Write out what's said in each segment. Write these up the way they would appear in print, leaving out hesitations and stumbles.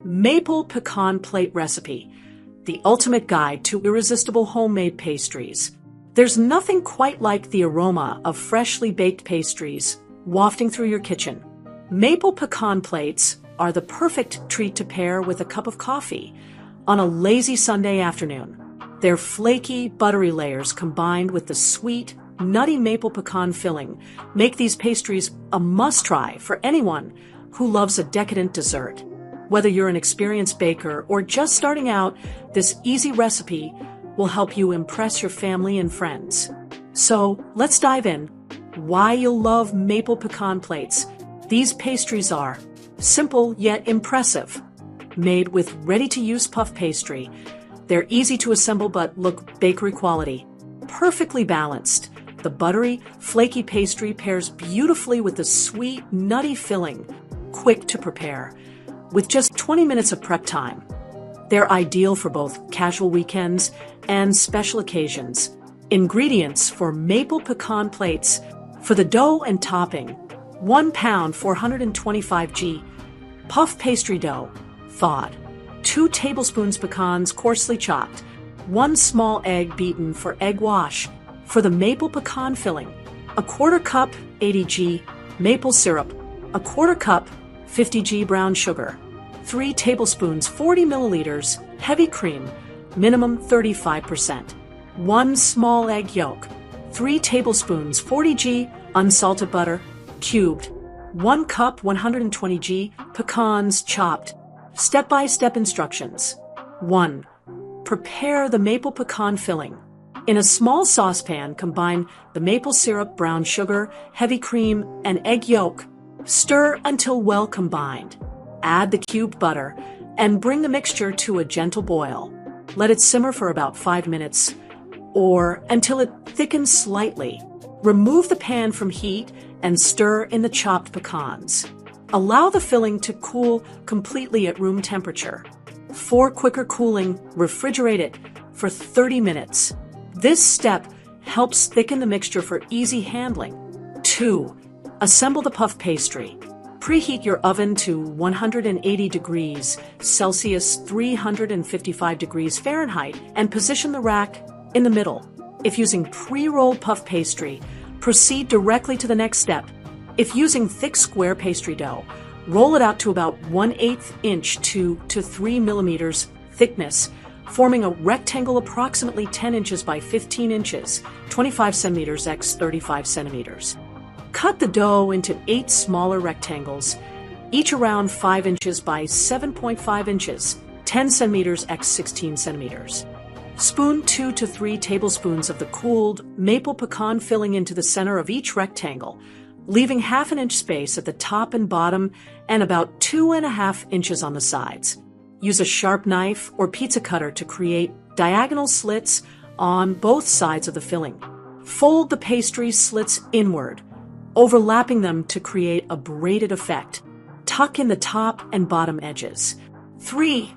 Maple Pecan Plate Recipe, the ultimate guide to irresistible homemade pastries. There's nothing quite like the aroma of freshly baked pastries wafting through your kitchen. Maple pecan plates are the perfect treat to pair with a cup of coffee on a lazy Sunday afternoon. Their flaky, buttery layers combined with the sweet, nutty maple pecan filling make these pastries a must-try for anyone who loves a decadent dessert. Whether you're an experienced baker or just starting out, this easy recipe will help you impress your family and friends. So let's dive in. Why you'll love maple pecan plates. These pastries are simple yet impressive. Made with ready-to-use puff pastry, they're easy to assemble but look bakery quality. Perfectly balanced, the buttery, flaky pastry pairs beautifully with the sweet, nutty filling, quick to prepare. With just 20 minutes of prep time, they're ideal for both casual weekends and special occasions. Ingredients for maple pecan plates. For the dough and topping, 1 pound 425 g puff pastry dough, thawed, 2 tablespoons pecans coarsely chopped, 1 small egg beaten for egg wash. For the maple pecan filling, 1/4 cup 80 g maple syrup, 1/4 cup 50 g brown sugar, 3 tablespoons 40 milliliters heavy cream, minimum 35%, 1 small egg yolk, 3 tablespoons 40 g unsalted butter, cubed, 1 cup 120 g pecans chopped. Step-by-step instructions. 1. Prepare the maple pecan filling. In a small saucepan, combine the maple syrup, brown sugar, heavy cream, and egg yolk. Stir until well combined. Add the cubed butter and bring the mixture to a gentle boil. Let it simmer for about 5 minutes or until it thickens slightly. Remove the pan from heat and stir in the chopped pecans. Allow the filling to cool completely at room temperature. For quicker cooling, refrigerate it for 30 minutes. This step helps thicken the mixture for easy handling. 2. Assemble the puff pastry. Preheat your oven to 180 degrees Celsius, 355 degrees Fahrenheit, and position the rack in the middle. If using pre-rolled puff pastry, proceed directly to the next step. If using thick square pastry dough, roll it out to about 1/8 inch to 3 millimeters thickness, forming a rectangle approximately 10 inches by 15 inches, 25 centimeters x 35 centimeters. Cut the dough into 8 smaller rectangles, each around 5 inches by 7.5 inches, 10 centimeters x 16 centimeters. Spoon 2 to 3 tablespoons of the cooled maple pecan filling into the center of each rectangle, leaving 1/2 inch space at the top and bottom and about 2.5 inches on the sides. Use a sharp knife or pizza cutter to create diagonal slits on both sides of the filling. Fold the pastry slits inward, overlapping them to create a braided effect. Tuck in the top and bottom edges. 3.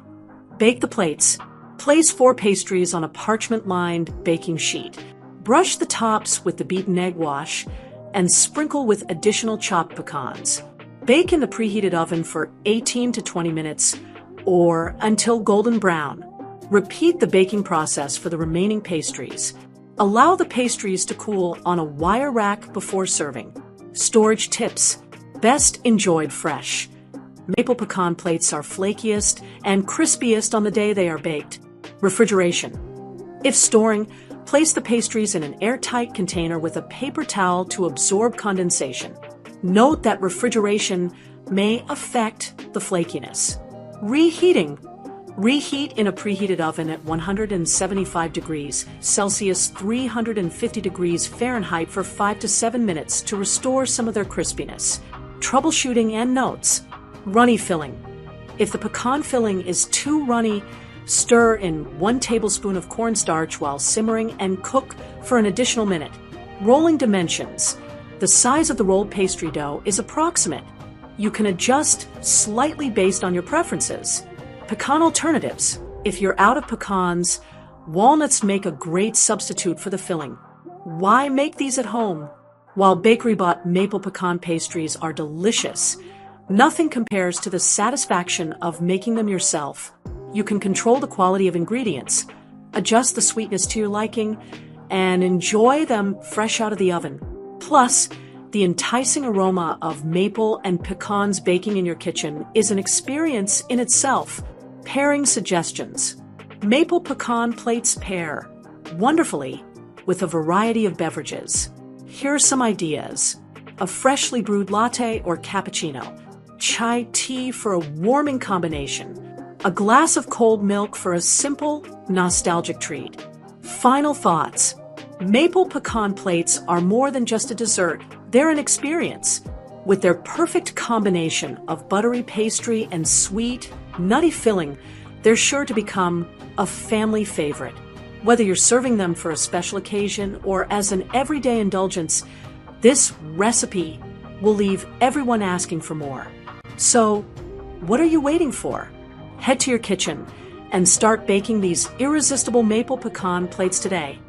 Bake the plates. Place 4 pastries on a parchment-lined baking sheet. Brush the tops with the beaten egg wash and sprinkle with additional chopped pecans. Bake in the preheated oven for 18 to 20 minutes or until golden brown. Repeat the baking process for the remaining pastries. Allow the pastries to cool on a wire rack before serving. Storage tips. Best enjoyed fresh. Maple pecan plates are flakiest and crispiest on the day they are baked. Refrigeration. If storing, place the pastries in an airtight container with a paper towel to absorb condensation. Note that refrigeration may affect the flakiness. Reheating. Reheat in a preheated oven at 175 degrees Celsius, 350 degrees Fahrenheit for 5 to 7 minutes to restore some of their crispiness. Troubleshooting and notes. Runny filling. If the pecan filling is too runny, stir in 1 tablespoon of cornstarch while simmering and cook for an additional minute. Rolling dimensions. The size of the rolled pastry dough is approximate. You can adjust slightly based on your preferences. Pecan alternatives. If you're out of pecans, walnuts make a great substitute for the filling. Why make these at home? While bakery-bought maple pecan pastries are delicious, Nothing compares to the satisfaction of making them yourself. You can control the quality of ingredients, adjust the sweetness to your liking, and enjoy them fresh out of the oven. Plus, the enticing aroma of maple and pecans baking in your kitchen is an experience in itself. Pairing suggestions. Maple pecan plates pair wonderfully with a variety of beverages. Here are some ideas. A freshly brewed latte or cappuccino. Chai tea for a warming combination. A glass of cold milk for a simple, nostalgic treat. Final thoughts. Maple pecan plates are more than just a dessert. They're an experience. With their perfect combination of buttery pastry and sweet, nutty filling, they're sure to become a family favorite. Whether you're serving them for a special occasion or as an everyday indulgence, this recipe will leave everyone asking for more. So, what are you waiting for? Head to your kitchen and start baking these irresistible maple pecan plates today.